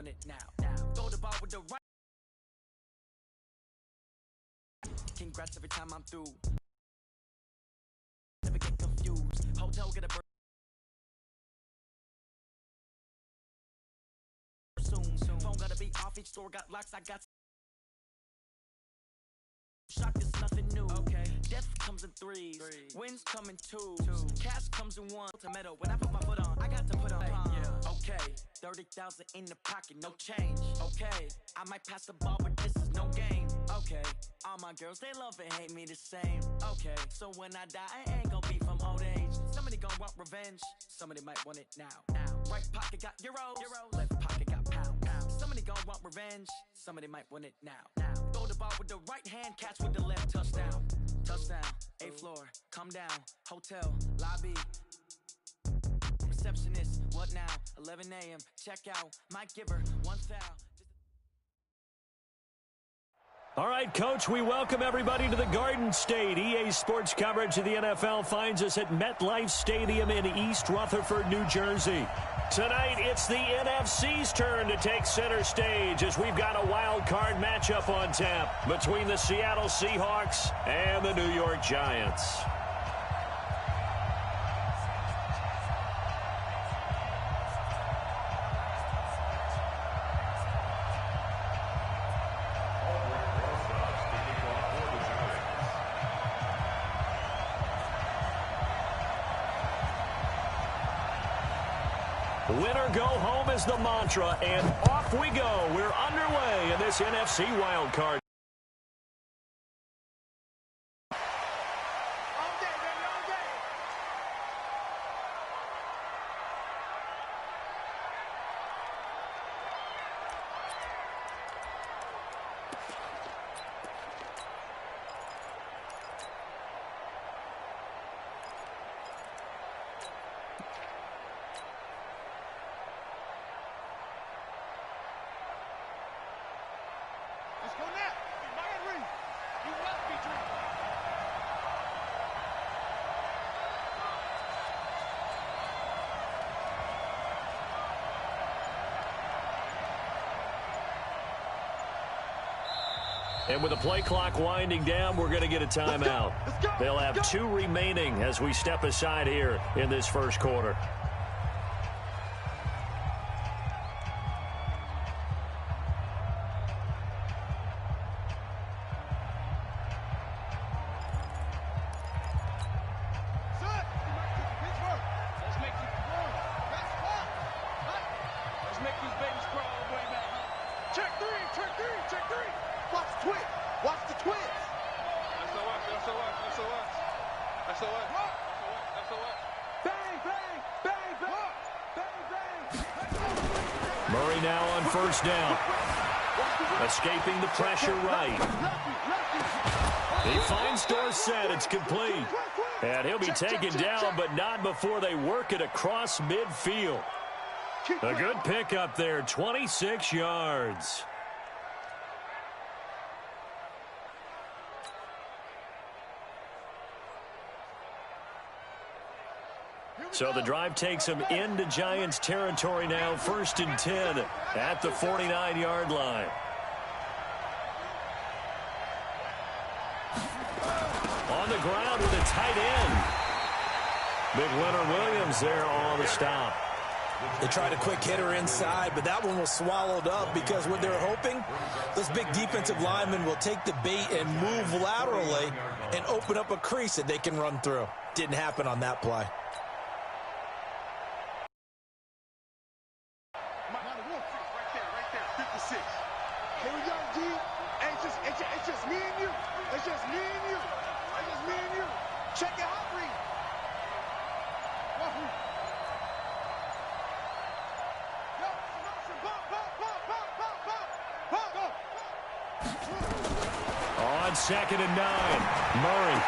want it now. Throw the ball with the right. Congrats every time I'm through. Never get confused. Hotel get a bird. Soon. Phone gotta be off. Each store got locks. I got. Shock is nothing new. Okay. Death comes in threes. Wins come in twos. Cash comes in one. Tomato. When I put my foot on, I got to put on. Yeah. Okay. 30,000 in the pocket, no change. Okay. I might pass the ball, but this is no game. Okay. All my girls, they love and hate me the same. Okay. So when I die, I ain't gonna be from old age. Somebody gonna want revenge. Somebody might want it now. Right pocket got euros. Left pocket got pounds. Somebody gonna want revenge. Somebody might want it now. Throw the ball with the right hand, catch with the left. Touchdown. Touchdown. 8th floor. Come down. Hotel. Lobby. Receptionist. What now? 11 a.m. Check out. Mike Giver. 1 foul. All right, Coach, we welcome everybody to the Garden State. EA Sports coverage of the NFL finds us at MetLife Stadium in East Rutherford, New Jersey. Tonight, it's the NFC's turn to take center stage as we've got a wild card matchup on tap between the Seattle Seahawks and the New York Giants. Winner go home is the mantra, and off we go. We're underway in this NFC wild card. And with the play clock winding down, we're going to get a timeout. They'll have 2 remaining as we step aside here in this first quarter. Murray now on first down. Escaping the pressure right. He finds Dorsett. It's complete. And he'll be taken down, but not before they work it across midfield. A good pickup there, 26 yards. So the drive takes him into Giants territory now, 1st and 10 at the 49-yard line. On the ground with a tight end. Big Leonard Williams there on the stop. They tried a quick hitter inside, but that one was swallowed up because what they're hoping, those big defensive linemen will take the bait and move laterally and open up a crease that they can run through. Didn't happen on that play. On 2nd and 9, Murray.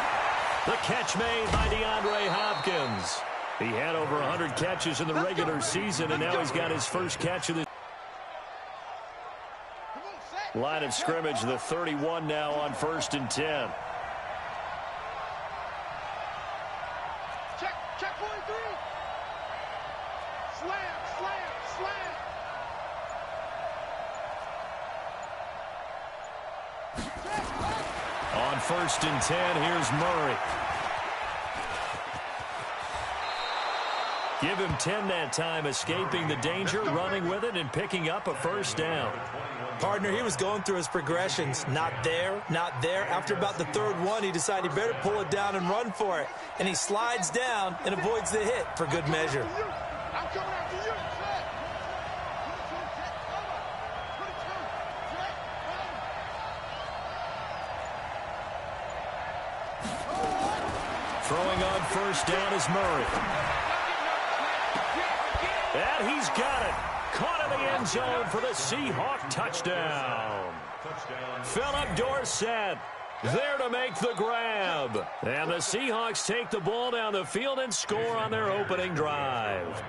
The catch made by DeAndre Hopkins. He had over 100 catches in the regular season, and now he's got his first catch of the line of scrimmage, the 31 now on 1st and 10. Check 43. Slam. 1st and 10. Here's Murray. Give him 10 that time, escaping the danger, running with it, and picking up a 1st down. Partner, he was going through his progressions. Not there, not there. After about the 3rd one, he decided he better pull it down and run for it. And he slides down and avoids the hit for good measure. Throwing on 1st down is Murray. And he's got it. Caught in the end zone for the Seahawk touchdown. Philip Dorsett there to make the grab. And the Seahawks take the ball down the field and score on their opening drive.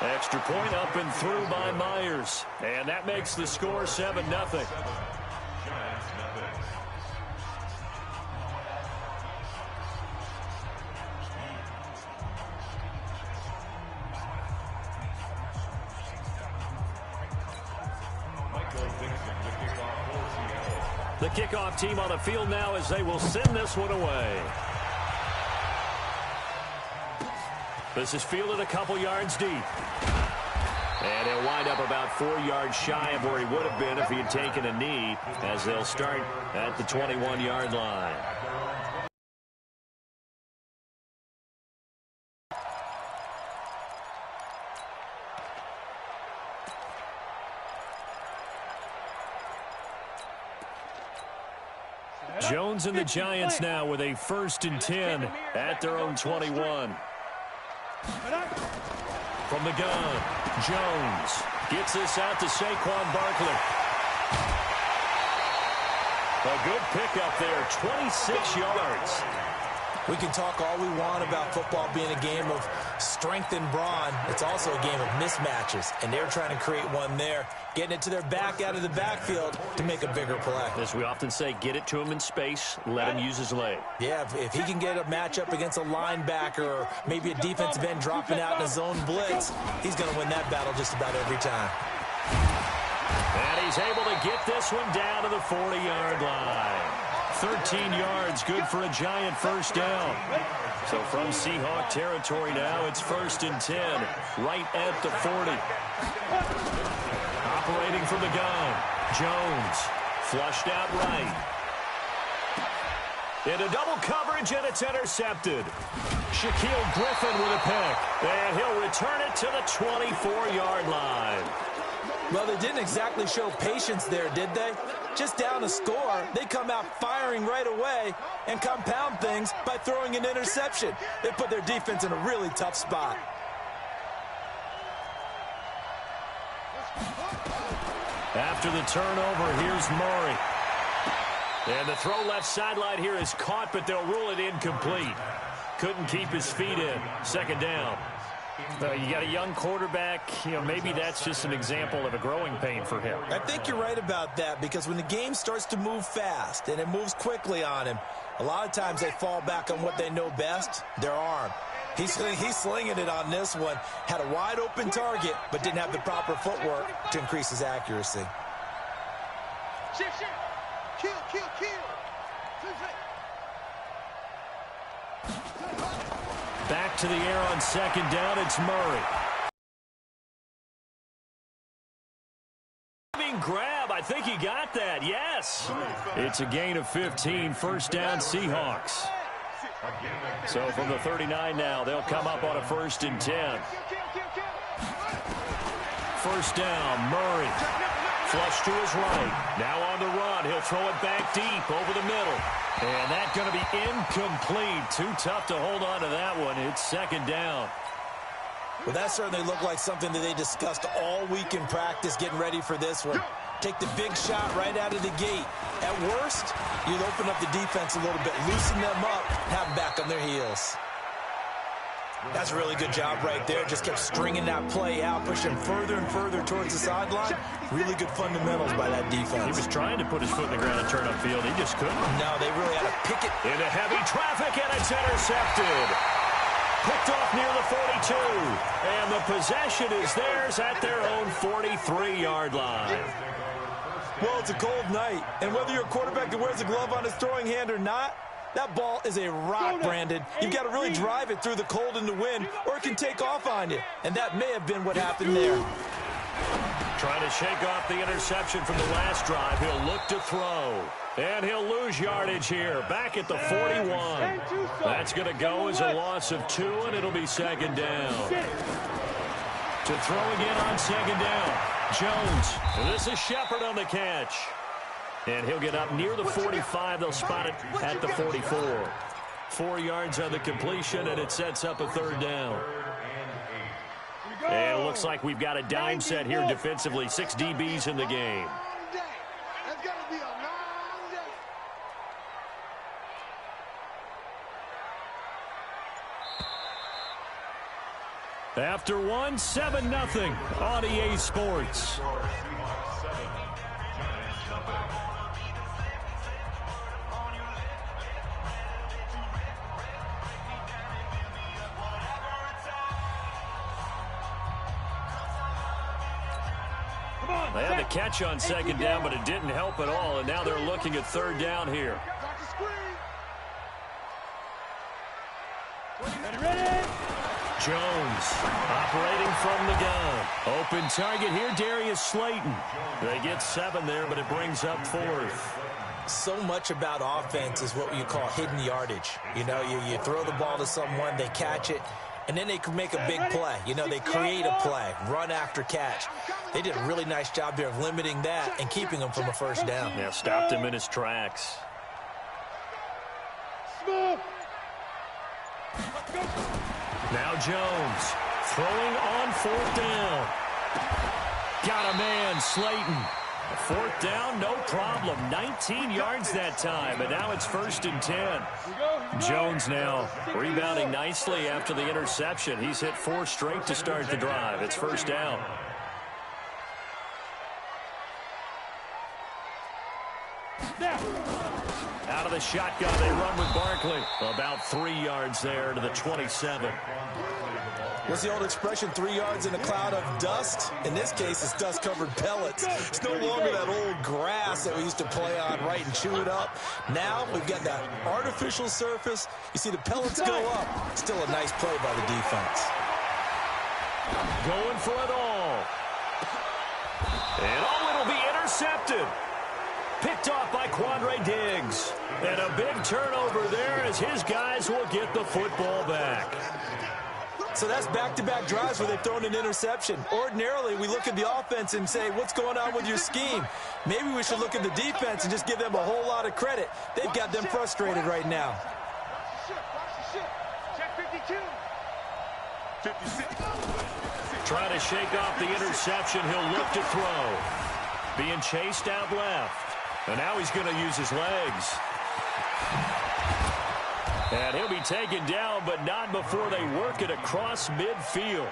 Extra point up and through by Myers. And that makes the score 7-0. The kickoff team on the field now as they will send this one away. This is fielded a couple yards deep. And he'll wind up about 4 yards shy of where he would have been if he had taken a knee, as they'll start at the 21-yard line. Jones and the Giants now with a 1st and 10 at their own 21. From the gun, Jones gets this out to Saquon Barkley. A good pickup there, 26 yards. We can talk all we want about football being a game of strength and brawn. It's also a game of mismatches, and they're trying to create one there, getting it to their back out of the backfield to make a bigger play. As we often say, get it to him in space, let him use his leg. Yeah, if he can get a matchup against a linebacker or maybe a defensive end dropping out in a zone blitz, he's going to win that battle just about every time. And he's able to get this one down to the 40-yard line. 13 yards, good for a Giant 1st down. So from Seahawk territory now, it's 1st and 10, right at the 40. Operating from the gun, Jones, flushed out right. Into double coverage, and it's intercepted. Shaquille Griffin with a pick, and he'll return it to the 24-yard line. Well, they didn't exactly show patience there, did they? Just down a score, they come out firing right away and compound things by throwing an interception. They put their defense in a really tough spot. After the turnover, here's Murray. And the throw left sideline here is caught, but they'll rule it incomplete. Couldn't keep his feet in. 2nd down. You got a young quarterback, maybe that's just an example of a growing pain for him. I think you're right about that, because when the game starts to move fast and it moves quickly on him, a lot of times they fall back on what they know best, their arm. He's slinging it on this one. Had a wide open target, but didn't have the proper footwork to increase his accuracy. Kill. Back to the air on 2nd down, it's Murray. Grab, I think he got that, yes. It's a gain of 15, 1st down Seahawks. So from the 39 now, they'll come up on a 1st and 10. 1st down, Murray. Flush to his right. Now on the run, he'll throw it back deep over the middle. And that's going to be incomplete. Too tough to hold on to that one. It's 2nd down. Well, that certainly looked like something that they discussed all week in practice, getting ready for this one. Take the big shot right out of the gate. At worst, you'd open up the defense a little bit, loosen them up, have them back on their heels. That's a really good job right there. Just kept stringing that play out, pushing further and further towards the sideline. Really good fundamentals by that defense. He was trying to put his foot in the ground and turn upfield. He just couldn't. No, they really had to pick it. Into heavy traffic, and it's intercepted. Picked off near the 42. And the possession is theirs at their own 43-yard line. Well, it's a cold night, and whether you're a quarterback that wears a glove on his throwing hand or not, that ball is a rock, Brandon. You've got to really drive it through the cold and the wind, or it can take off on you. And that may have been what happened there. Trying to shake off the interception from the last drive. He'll look to throw. And he'll lose yardage here. Back at the 41. That's going to go as a loss of 2, and it'll be second down. To throw again on second down. Jones. This is Shepard on the catch. And he'll get up near the 45. They'll spot it at the 44. 4 yards on the completion, and it sets up a third down. And it looks like we've got a dime set here defensively. 6 DBs in the game. After 1, 7-0 on EA Sports. They had the catch on second down, but it didn't help at all, and now they're looking at third down here. Jones operating from the gun. Open target here, Darius Slayton. They get 7 there, but it brings up 4th. So much about offense is what you call hidden yardage. You know, you throw the ball to someone, they catch it, and then they can make a big play. You know, they create a play, run after catch. They did a really nice job there of limiting that and keeping him from a first down. Yeah, stopped him in his tracks. Now Jones throwing on 4th down. Got a man, Slayton. 4th down, no problem. 19 yards that time, and now it's 1st and 10. Jones now rebounding nicely after the interception. He's hit 4 straight to start the drive. It's 1st down. Out of the shotgun, they run with Barkley. About 3 yards there to the 27. What's the old expression, 3 yards in a cloud of dust? In this case, it's dust-covered pellets. It's no longer that old grass that we used to play on, right, and chew it up. Now we've got that artificial surface. You see the pellets go up. Still a nice play by the defense. Going for it all. And it'll be intercepted. Picked off by Quandre Diggs. And a big turnover there as his guys will get the football back. So that's back-to-back drives where they've thrown an interception. Ordinarily, we look at the offense and say, what's going on with your scheme? Maybe we should look at the defense and just give them a whole lot of credit. They've got them frustrated right now. Trying to shake off the interception. He'll look to throw. Being chased out left. And now he's going to use his legs. And he'll be taken down, but not before they work it across midfield.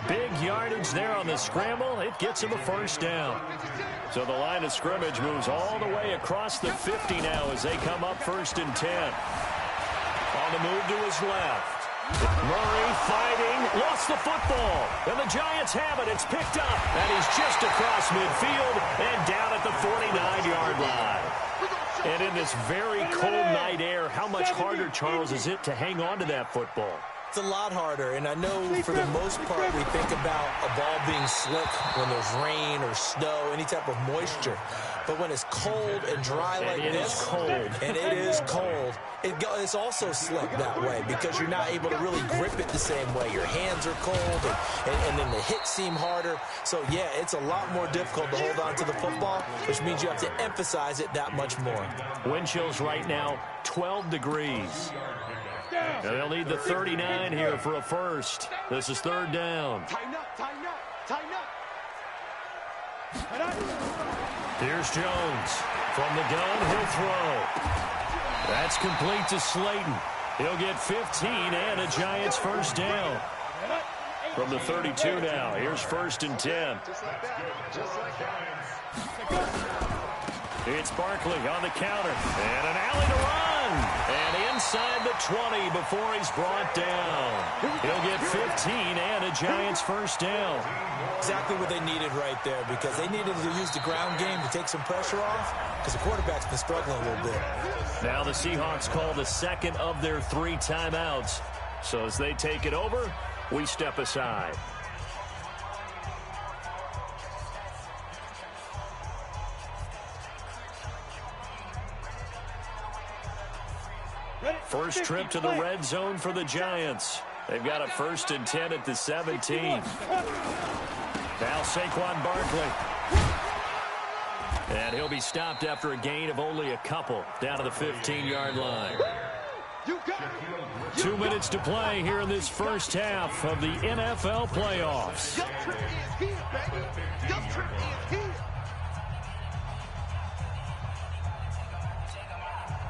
Big yardage there on the scramble. It gets him a 1st down. So the line of scrimmage moves all the way across the 50 now as they come up 1st and 10. On the move to his left. Murray fighting, lost the football, and the Giants have it. It's picked up, and he's just across midfield and down at the 49-yard line. And in this very cold night air, how much harder, Charles, is it to hang on to that football? It's a lot harder, and I know for the most part we think about a ball being slick when there's rain or snow, any type of moisture. But when it's cold and dry like this, and it is cold, it's also slick that way because you're not able to really grip it the same way. Your hands are cold, and then the hits seem harder. So, yeah, it's a lot more difficult to hold on to the football, which means you have to emphasize it that much more. Wind chills right now, 12 degrees. And they'll need the 39 here for a 1st. This is 3rd down. Tighten up, tighten up, tighten up. Here's Jones. From the gun, he'll throw. That's complete to Slayton. He'll get 15 and a Giants first down. From the 32 now, here's 1st and 10. It's Barkley on the counter, and an alley to run. And inside the 20 before he's brought down. He'll get 15 and a Giants first down. Exactly what they needed right there, because they needed to use the ground game to take some pressure off, because the quarterback's been struggling a little bit. Now the Seahawks call the second of their 3 timeouts. So as they take it over, we step aside. First trip to the red zone for the Giants. They've got a 1st and 10 at the 17. Now Saquon Barkley. And he'll be stopped after a gain of only a couple down to the 15-yard line. 2 minutes to play here in this first half of the NFL playoffs.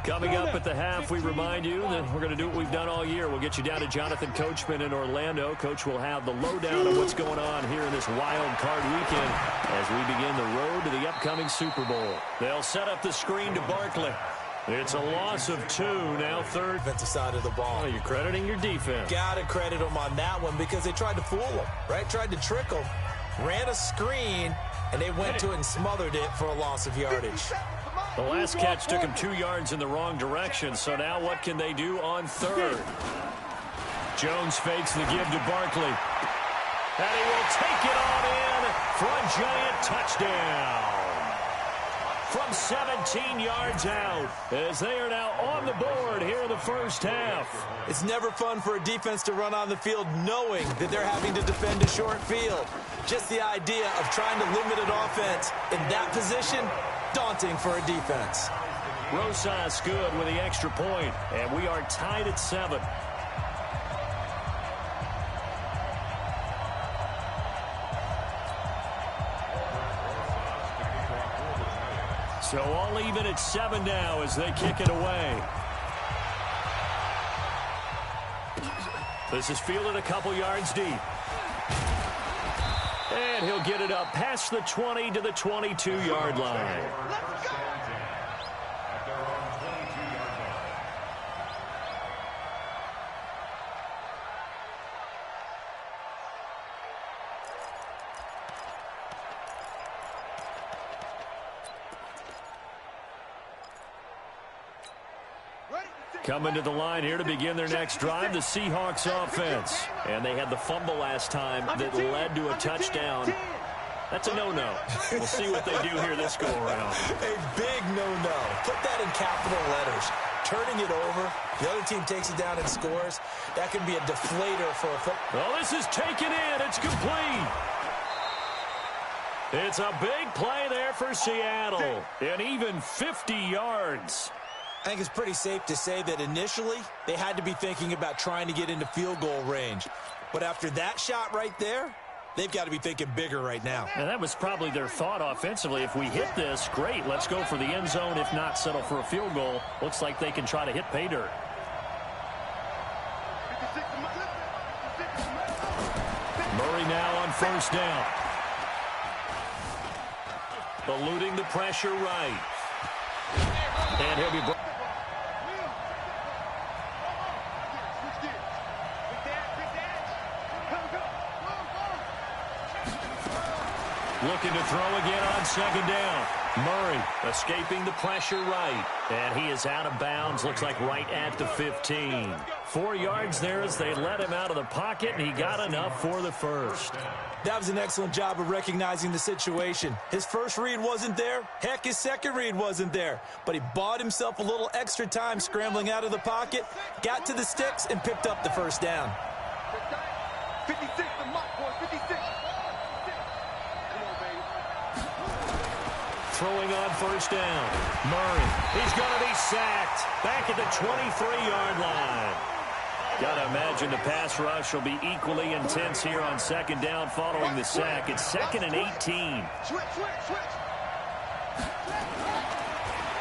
Coming up at the half, we remind you that we're going to do what we've done all year. We'll get you down to Jonathan Coachman in Orlando. Coach will have the lowdown on what's going on here in this wild card weekend as we begin the road to the upcoming Super Bowl. They'll set up the screen to Barkley. It's a loss of 2, now 3rd. Defensive side of the ball. Oh, you're crediting your defense. Got to credit them on that one because they tried to fool them, right? Tried to trick them, ran a screen, and they went to it and smothered it for a loss of yardage. The last catch took him 2 yards in the wrong direction, so now what can they do on 3rd? Jones fakes the give to Barkley. And he will take it on in for a Giant touchdown. From 17 yards out, as they are now on the board here in the first half. It's never fun for a defense to run on the field knowing that they're having to defend a short field. Just the idea of trying to limit an offense in that position, daunting for a defense. Rosas good with the extra point, and we are tied at 7. So all even at 7 now as they kick it away. This is fielded a couple yards deep. And he'll get it up past the 20 to the 22-yard line. Coming to the line here to begin their next drive, the Seahawks offense. And they had the fumble last time that led to a touchdown. That's a no-no. We'll see what they do here this go-around. A big no-no. Put that in capital letters. Turning it over, the other team takes it down and scores. That can be a deflator for a football. Well, this is taken in. It's complete. It's a big play there for Seattle. And even 50 yards. I think it's pretty safe to say that initially they had to be thinking about trying to get into field goal range. But after that shot right there, they've got to be thinking bigger right now. And that was probably their thought offensively. If we hit this, great. Let's go for the end zone. If not, settle for a field goal. Looks like they can try to hit pay dirt. Murray now on first down. Eluding the pressure right. And he'll be brought. Looking to throw again on second down. Murray escaping the pressure right. And he is out of bounds. Looks like right at the 15. 4 yards there as they let him out of the pocket, and he got enough for the first. That was an excellent job of recognizing the situation. His first read wasn't there. Heck, his second read wasn't there. But he bought himself a little extra time scrambling out of the pocket, got to the sticks, and picked up the first down. 56, the mark, boy, 56. Throwing on first down. Murray, he's going to be sacked. Back at the 23-yard line. Got to imagine the pass rush will be equally intense here on second down following the sack. It's 2nd and 18.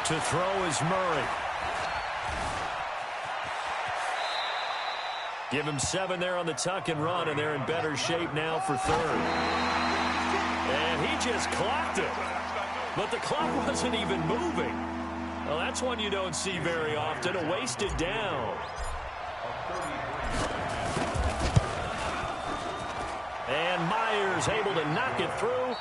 To throw is Murray. Give him 7 there on the tuck and run, and they're in better shape now for third. And he just clocked it. But the clock wasn't even moving. Well, that's one you don't see very often, a wasted down. And Myers able to knock it through.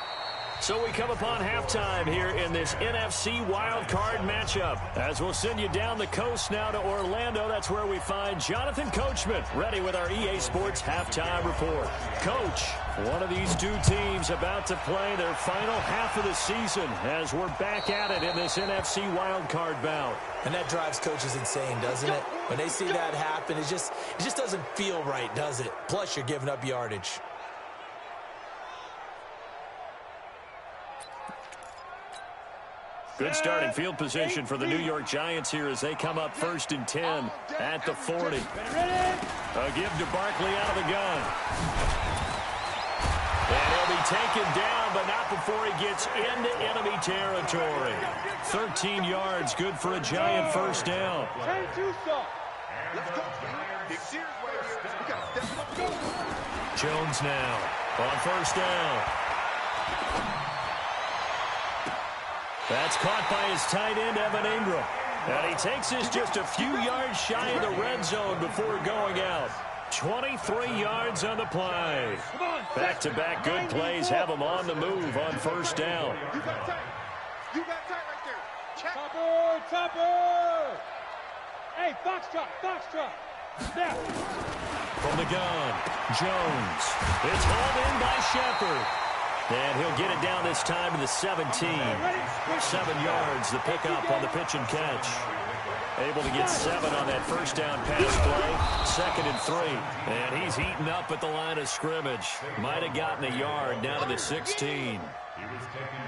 So we come upon halftime here in this NFC wildcard matchup. As we'll send you down the coast now to Orlando, that's where we find Jonathan Coachman ready with our EA Sports halftime report. Coach, one of these two teams about to play their final half of the season as we're back at it in this NFC wildcard bout. And that drives coaches insane, doesn't it? When they see that happen, it just doesn't feel right, does it? Plus, you're giving up yardage. Good starting field position for the New York Giants here as they come up 1st and 10 at the 40. A give to Barkley out of the gun. And he'll be taken down, but not before he gets into enemy territory. 13 yards, good for a Giant first down. Jones now on first down. That's caught by his tight end, Evan Ingram. And he takes this just a few yards shy of the red zone before going out. 23 yards on the play. Back-to-back good plays have him on the move on first down. You got tight. You got tight right there. Check. Topper! Hey, foxtrot, foxtrot. Now. From the gun, Jones. It's hauled in by Shepard. And he'll get it down this time to the 17. 7 yards, the pickup on the pitch and catch. Able to get 7 on that first down pass play. 2nd and 3. And he's heating up at the line of scrimmage. Might have gotten a yard down to the 16.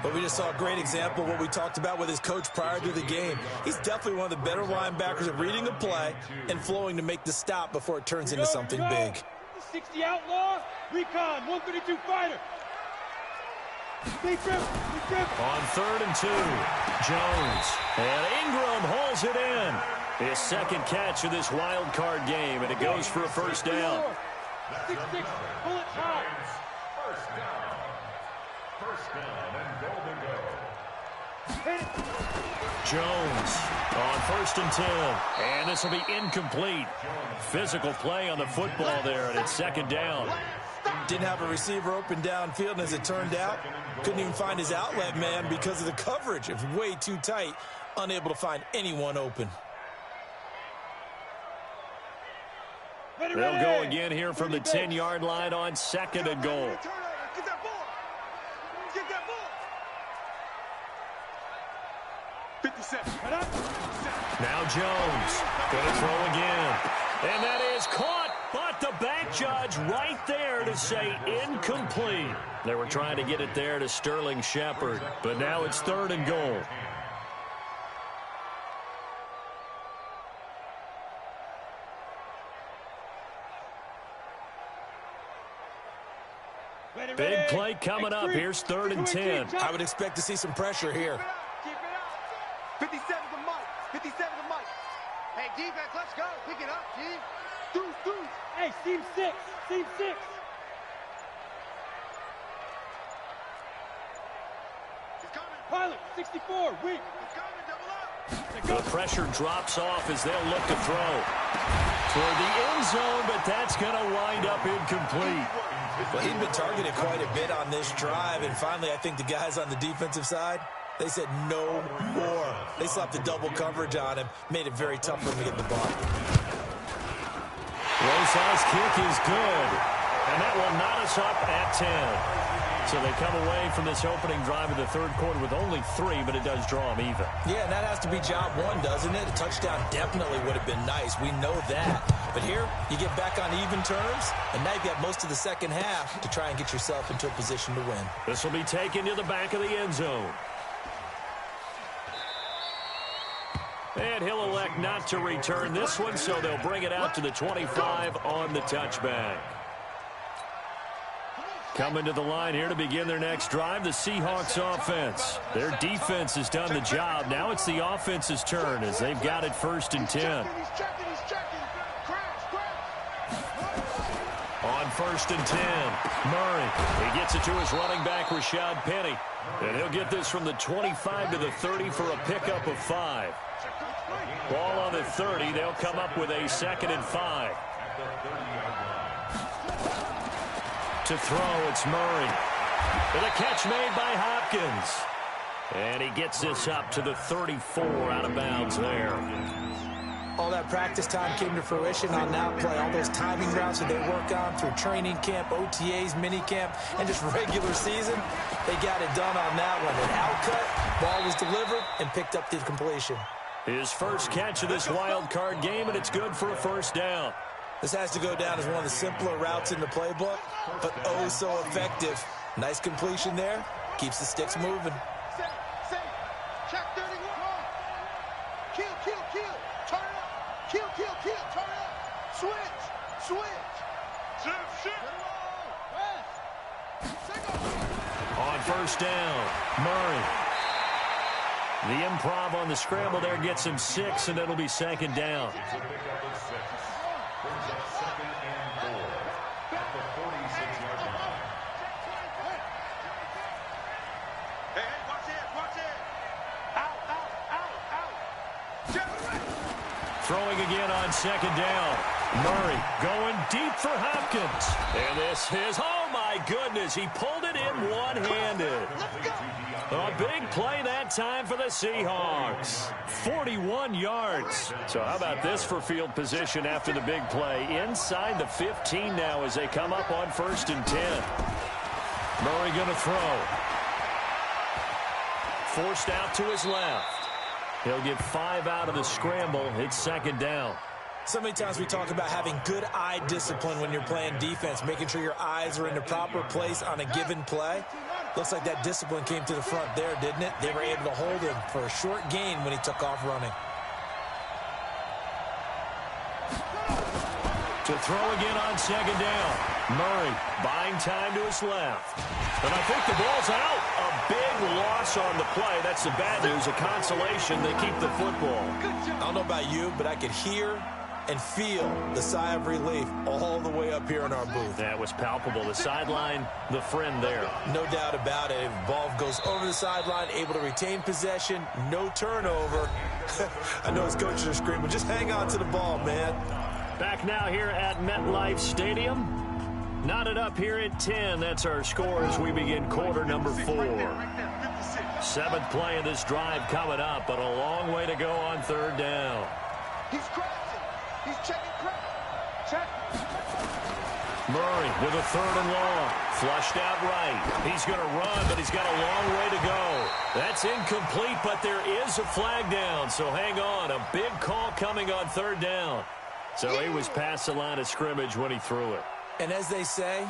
But we just saw a great example of what we talked about with his coach prior to the game. He's definitely one of the better linebackers at reading the play and flowing to make the stop before it turns into something big. 60 outlaw, recon, 132 fighter. On 3rd and 2, Jones. And Ingram holds it in. His 2nd catch of this wild card game, and it goes for a first down. 6-6, bullet high. First down and goal to go. Jones on 1st and 10. And this will be incomplete. Physical play on the football there, and it's 2nd down. Didn't have a receiver open downfield, and as it turned out, couldn't even find his outlet man because of the coverage. It was way too tight, unable to find anyone open. They'll go again here from the 10-yard line on 2nd and goal. Get that ball. Get that ball. 57. Now Jones going to throw again. And that is caught. But the back judge right there to say incomplete. They were trying to get it there to Sterling Shepard. But now it's 3rd and goal. Big play coming up. Here's 3rd and 10. I would expect to see some pressure here. Keep it up. 57 to Mike. 57 to Mike. Hey, defense, let's go. Pick it up, G. Deuce. Hey, seam 6, seam 6. He's coming. Pilot, 64, weak. He's coming. Double up. The pressure drops off as they'll look to throw. Toward the end zone, but that's going to wind up incomplete. Well, he'd been targeted quite a bit on this drive, and finally I think the guys on the defensive side, they said no more. They slapped a double coverage on him, made it very tough for him to get the ball. Rosa's kick is good, and that will knot us up at 10. So they come away from this opening drive of the 3rd quarter with only 3, but it does draw them even. Yeah, and that has to be job 1, doesn't it? A touchdown definitely would have been nice. We know that. But here, you get back on even terms, and now you've got most of the second half to try and get yourself into a position to win. This will be taken to the back of the end zone. And he'll elect not to return this one, so they'll bring it out to the 25 on the touchback. Coming to the line here to begin their next drive, the Seahawks offense. Their defense has done the job. Now it's the offense's turn as they've got it 1st and 10. He's checking. Crash. 1st and 10. Murray, he gets it to his running back, Rashad Penny. And he'll get this from the 25 to the 30 for a pickup of 5. Ball on the 30. They'll come up with a 2nd and 5. To throw, it's Murray. And a catch made by Hopkins. And he gets this up to the 34 out of bounds there. All that practice time came to fruition on that play. All those timing routes that they work on through training camp, OTAs, minicamp, and just regular season, they got it done on that one. An outcut, ball was delivered, and picked up the completion. His first catch of this wild card game, and it's good for a 1st down. This has to go down as one of the simpler routes in the playbook, but oh so effective. Nice completion there. Keeps the sticks moving. Check 31. Kill, kill, kill. Turn it up. Kill, kill, kill. Turn it up. Switch. On 1st down, Murray. The improv on the scramble there gets him 6, and it'll be 2nd down. Throwing again on 2nd down. Murray going deep for Hopkins. And this is, oh my goodness, he pulled it in one-handed. A big play that time for the Seahawks. 41 yards. So how about this for field position after the big play? Inside the 15 now as they come up on 1st and 10. Murray going to throw. Forced out to his left. He'll get 5 out of the scramble. It's 2nd down. So many times we talk about having good eye discipline when you're playing defense, making sure your eyes are in the proper place on a given play. Looks like that discipline came to the front there, didn't it? They were able to hold him for a short gain when he took off running. To throw again on 2nd down. Murray buying time to his left. And I think the ball's out. A big loss on the play. That's the bad news. A consolation. They keep the football. I don't know about you, but I could hear and feel the sigh of relief all the way up here in our booth. That was palpable. The sideline, the friend there. No doubt about it. Ball goes over the sideline, able to retain possession, no turnover. I know his coaches are screaming, just hang on to the ball, man. Back now here at MetLife Stadium. Knotted up here at 10. That's our score as we begin quarter number 4. 7th play of this drive coming up, but a long way to go on 3rd down. He's crossing. He's checking crap. Check. Murray with a 3rd and long. Flushed out right. He's going to run, but he's got a long way to go. That's incomplete, but there is a flag down, so hang on. A big call coming on 3rd down. So he was past the line of scrimmage when he threw it. And as they say,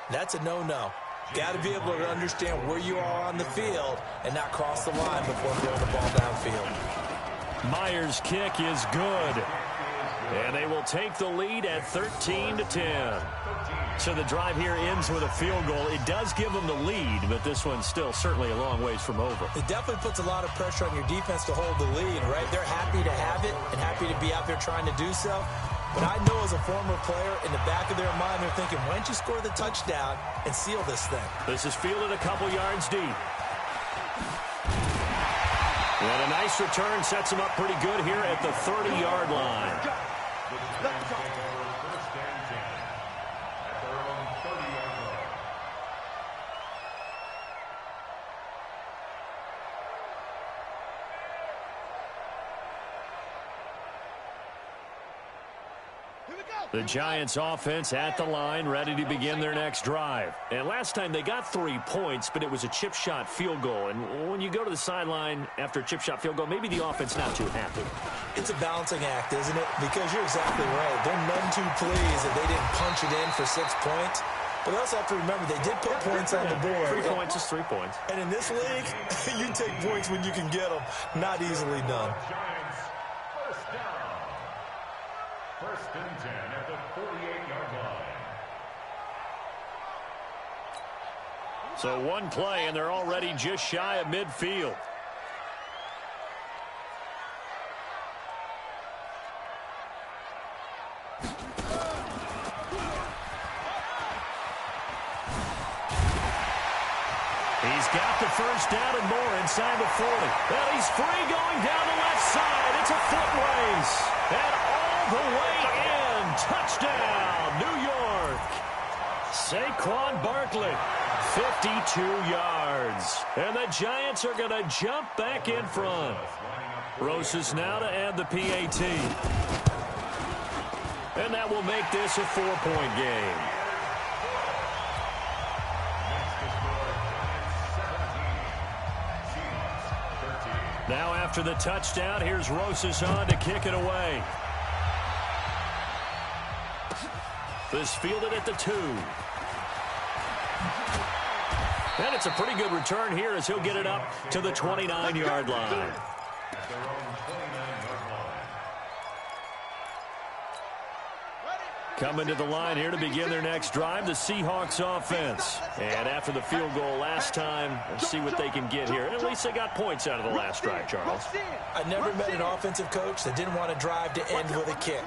that's a no-no. Got to be able to understand where you are on the field and not cross the line before throwing the ball downfield. Myers' kick is good. And they will take the lead at 13-10. So the drive here ends with a field goal. It does give them the lead, but this one's still certainly a long ways from over. It definitely puts a lot of pressure on your defense to hold the lead, right? They're happy to have it and happy to be out there trying to do so. But I know as a former player, in the back of their mind, they're thinking, why don't you score the touchdown and seal this thing? This is fielded a couple yards deep. And a nice return sets them up pretty good here at the 30-yard line. The Giants offense at the line, ready to begin their next drive. And last time they got 3 points, but it was a chip shot field goal. And when you go to the sideline after a chip shot field goal, maybe the offense not too happy. It's a balancing act, isn't it? Because you're exactly right. They're none too pleased that they didn't punch it in for 6 points. But they also have to remember they did put points on the board. 3 points is 3 points. And in this league, you take points when you can get them. Not easily done. Giants, 1st down. 1st and 10 at the 48-yard line. So one play, and they're already just shy of midfield. first down and more inside the 40. And he's free going down the left side. It's a foot race. And all the way in. Touchdown, New York. Saquon Barkley, 52 yards. And the Giants are going to jump back in front. Roses now to add the PAT. And that will make this a 4-point game. Now after the touchdown, here's Roses on to kick it away. This fielded at the 2. And it's a pretty good return here as he'll get it up to the 29-yard line. Coming to the line here to begin their next drive, the Seahawks offense. And after the field goal last time, let's see what they can get here. At least they got points out of the last drive, Charles. I never met an offensive coach that didn't want to drive to end with a kick.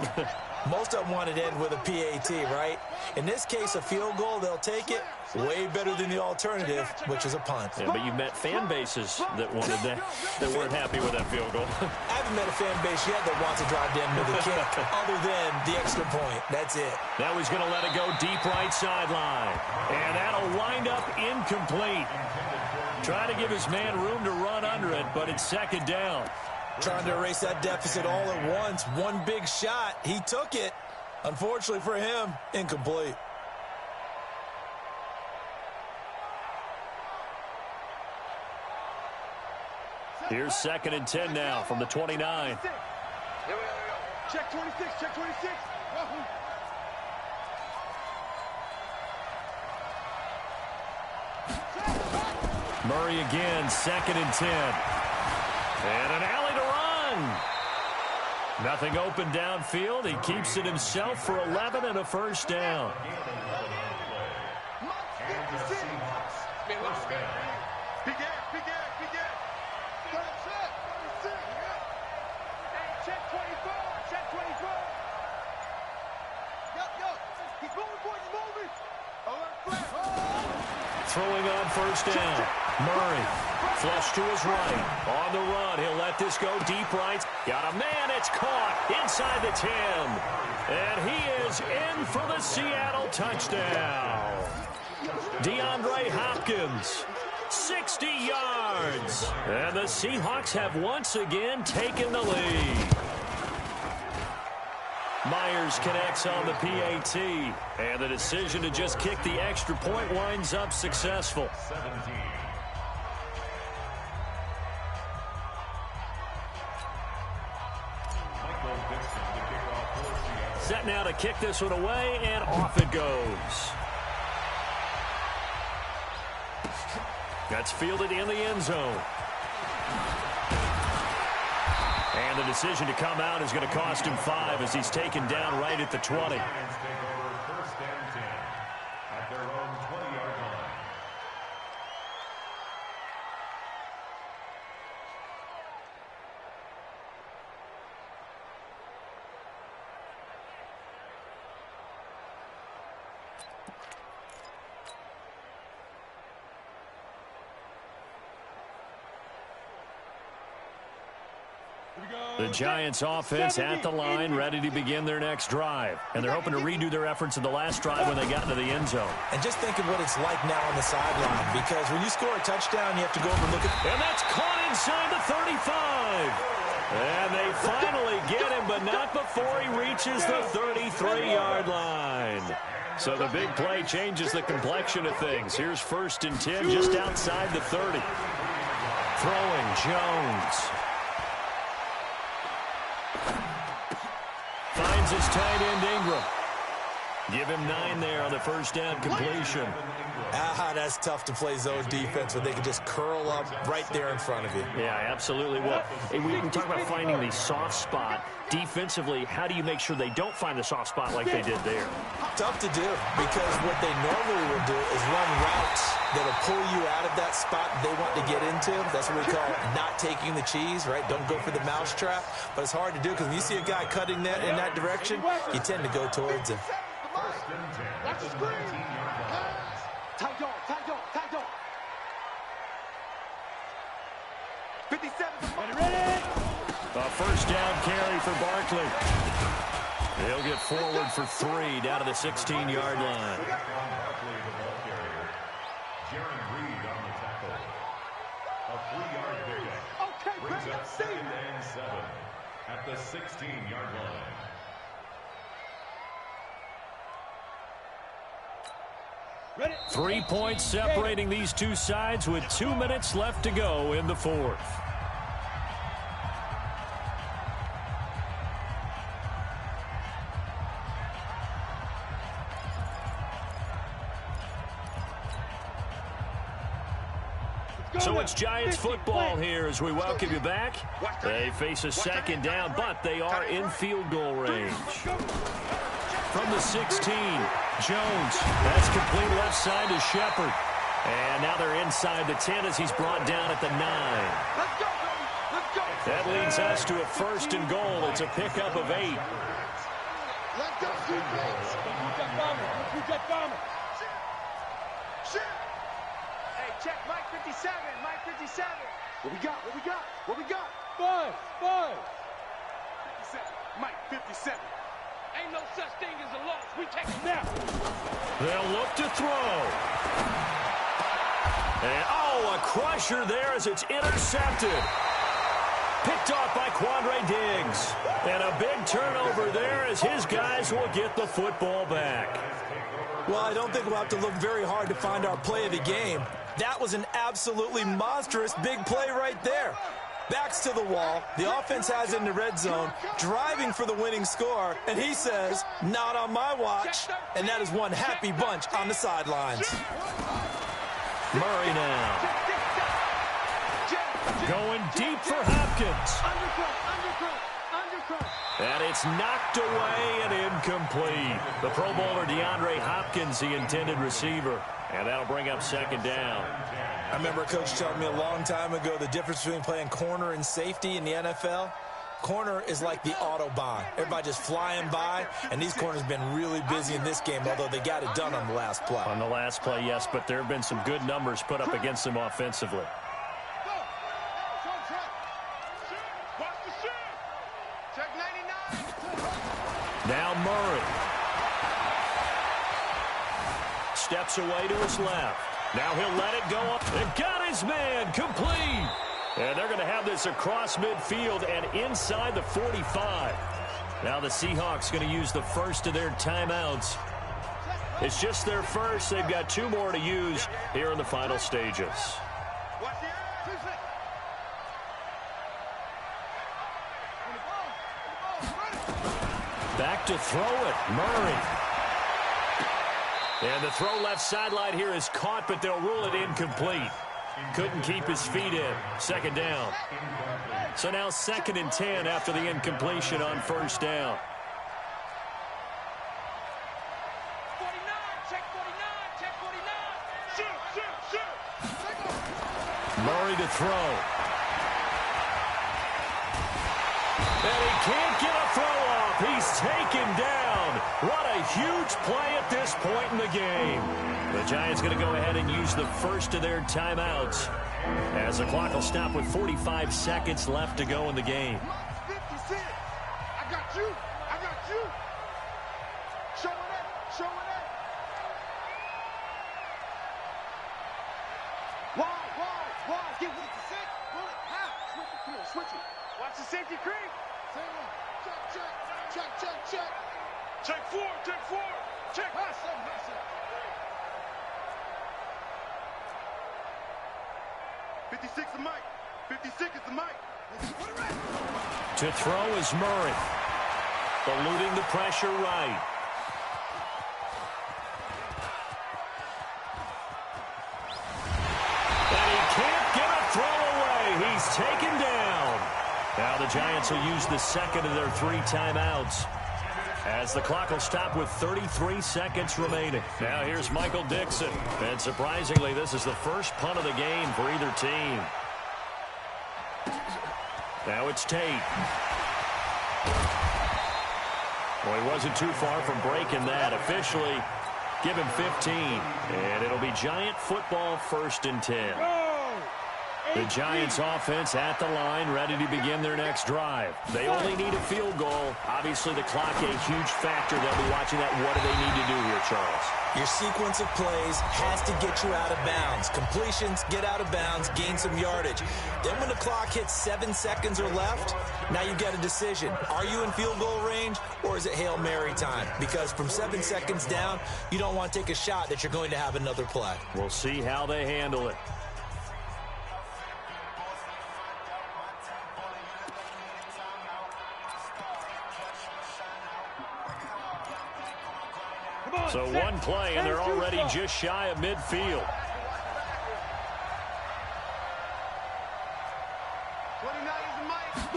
Most of them wanted to end with a PAT, right? In this case, a field goal, they'll take it. Way better than the alternative, which is a punt. Yeah, but you've met fan bases that wanted that weren't happy with that field goal. I haven't met a fan base yet that wants to drive to end with a kick other than the extra point. That's it. Now he's going to let it go deep right sideline. And that'll wind up incomplete. Trying to give his man room to run under it, but it's second down. Trying to erase that deficit all at once. One big shot. He took it. Unfortunately for him, incomplete. Here's 2nd and 10 now from the 29. Check 26, check 26. Murray again, 2nd and 10. And an alley to run. Nothing open downfield. He keeps it himself for 11 and a first down. Throwing on first down. Murray, flush to his right. On the run, he'll let this go deep right. Got a man, it's caught inside the 10. And he is in for the Seattle touchdown. DeAndre Hopkins, 60 yards. And the Seahawks have once again taken the lead. Myers connects on the PAT, and the decision to just kick the extra point winds up successful. Set now to kick this one away, and off it goes. That's fielded in the end zone. And the decision to come out is going to cost him 5 as he's taken down right at the 20. The Giants offense at the line, ready to begin their next drive. And they're hoping to redo their efforts in the last drive when they got into the end zone. And just think of what it's like now on the sideline, because when you score a touchdown, you have to go over and look at... And that's caught inside the 35. And they finally get him, but not before he reaches the 33-yard line. So the big play changes the complexion of things. Here's 1st and 10 just outside the 30. Throwing Jones. Finds his tight end Ingram. Give him 9 there on the first down completion. That's tough to play zone defense when they can just curl up right there in front of you. Yeah, absolutely. Well, we talk about finding the soft spot. Defensively, how do you make sure they don't find the soft spot like they did there? Tough to do, because what they normally will do is run routes that'll pull you out of that spot they want to get into. That's what we call not taking the cheese, right? Don't go for the mousetrap. But it's hard to do because when you see a guy cutting that in that direction, you tend to go towards him. Tight dog, tight dog, tight dog. 57. Ready? A first down carry for Barkley. He'll get forward for 3 down to the 16-yard line. Barkley, the ball carrier. Jaron Reed on the tackle. A 3-yard pickup. Okay, Brings ready, up 2nd and 7 at the 16-yard line. Ready? 3 points separating these two sides with 2 minutes left to go in the fourth. So it's Giants football here as we welcome you back. They face a second down, but they are in field goal range. From the 16, Jones. That's complete left side to Shepard. And now they're inside the 10 as he's brought down at the 9. Let's go, baby. Let's go. That leads us to a 1st and goal. It's a pickup of 8. Let's go, defense. You got bomber. Shit. Hey, check Mike 57. Mike 57. What we got? What we got? What we got? 5. 57. Mike 57. Ain't no such thing as a loss. We take it now. They'll look to throw. And, a crusher there as it's intercepted. Picked off by Quandre Diggs. And a big turnover there as his guys will get the football back. Well, I don't think we'll have to look very hard to find our play of the game. That was an absolutely monstrous big play right there. Backs to the wall. The offense has it in the red zone, driving for the winning score. And he says, not on my watch. And that is one happy bunch on the sidelines. Murray now. Going deep for Hopkins. And it's knocked away and incomplete. The Pro Bowler DeAndre Hopkins, the intended receiver. And that'll bring up 2nd down. I remember a coach telling me a long time ago the difference between playing corner and safety in the NFL. Corner is like the Autobahn. Everybody just flying by, and these corners have been really busy in this game, although they got it done on the last play. On the last play, yes, but there have been some good numbers put up against them offensively. Now Murray. Steps away to his left. Now he'll let it go up. And got his man complete. And they're going to have this across midfield and inside the 45. Now the Seahawks going to use the first of their timeouts. It's just their first. They've got 2 more to use here in the final stages. Back to throw it. Murray. And the throw left sideline here is caught, but they'll rule it incomplete. Couldn't keep his feet in. 2nd down. So now 2nd and 10 after the incompletion on 1st down. 49, check 49, check 49. Shoot. Murray to throw. And he can't get a throw off. He's taken down. What a huge play at this point in the game. The Giants going to go ahead and use the first of their timeouts as the clock will stop with 45 seconds left to go in the game. 56. I got you. I got you. Showing it. Showing it. Why? Get with the set. Pull it. How? Switch it. Come on, switch it. Watch the safety creep. Same one. Check. Check 4. Check. High 7. 56 is Mike. 56 is the Mike. To throw is Murray. Eluding the pressure right. And he can't get a throw away. He's taken down. Now the Giants will use the second of their 3 timeouts as the clock will stop with 33 seconds remaining. Now here's Michael Dixon. And surprisingly, this is the first punt of the game for either team. Now it's Tate. Well, he wasn't too far from breaking that. Officially, give him 15. And it'll be Giant football 1st and 10. Go! The Giants offense at the line, ready to begin their next drive. They only need a field goal. Obviously, the clock a huge factor. They'll be watching that. What do they need to do here, Charles? Your sequence of plays has to get you out of bounds. Completions, get out of bounds, gain some yardage. Then when the clock hits 7 seconds or left, now you've got a decision. Are you in field goal range, or is it Hail Mary time? Because from 7 seconds down, you don't want to take a shot that you're going to have another play. We'll see how they handle it. So one play, and they're already just shy of midfield. 29 is the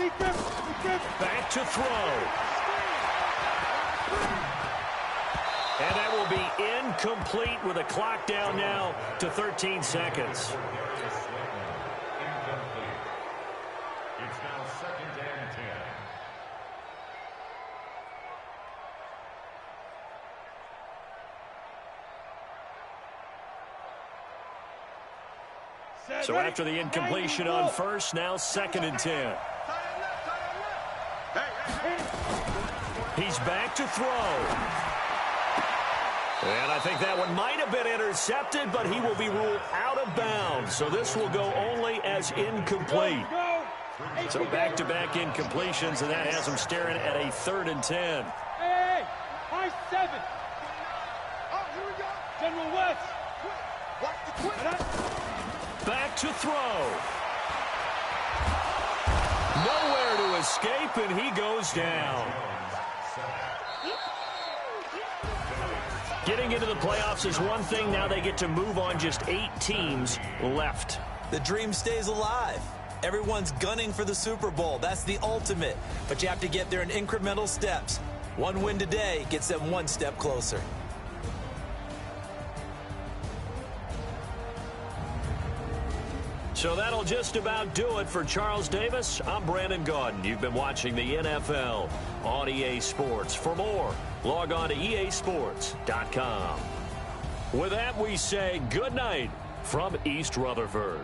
mic. Back to throw. And that will be incomplete with a clock down now to 13 seconds. Incomplete. It's now 2nd and 10. So after the incompletion on first, now 2nd and 10. He's back to throw. And I think that one might have been intercepted, but he will be ruled out of bounds. So this will go only as incomplete. So back-to-back incompletions, and that has him staring at a 3rd and 10. Hey, high 7. Oh, here we go. General West. Watch the quick. Back to throw. Nowhere to escape, and he goes down. Getting into the playoffs is one thing. Now they get to move on. Just 8 teams left. The dream stays alive. Everyone's gunning for the Super Bowl. That's the ultimate. But you have to get there in incremental steps. One win today gets them one step closer. So that'll just about do it for Charles Davis. I'm Brandon Gaudin. You've been watching the NFL on EA Sports. For more, log on to easports.com. With that, we say good night from East Rutherford.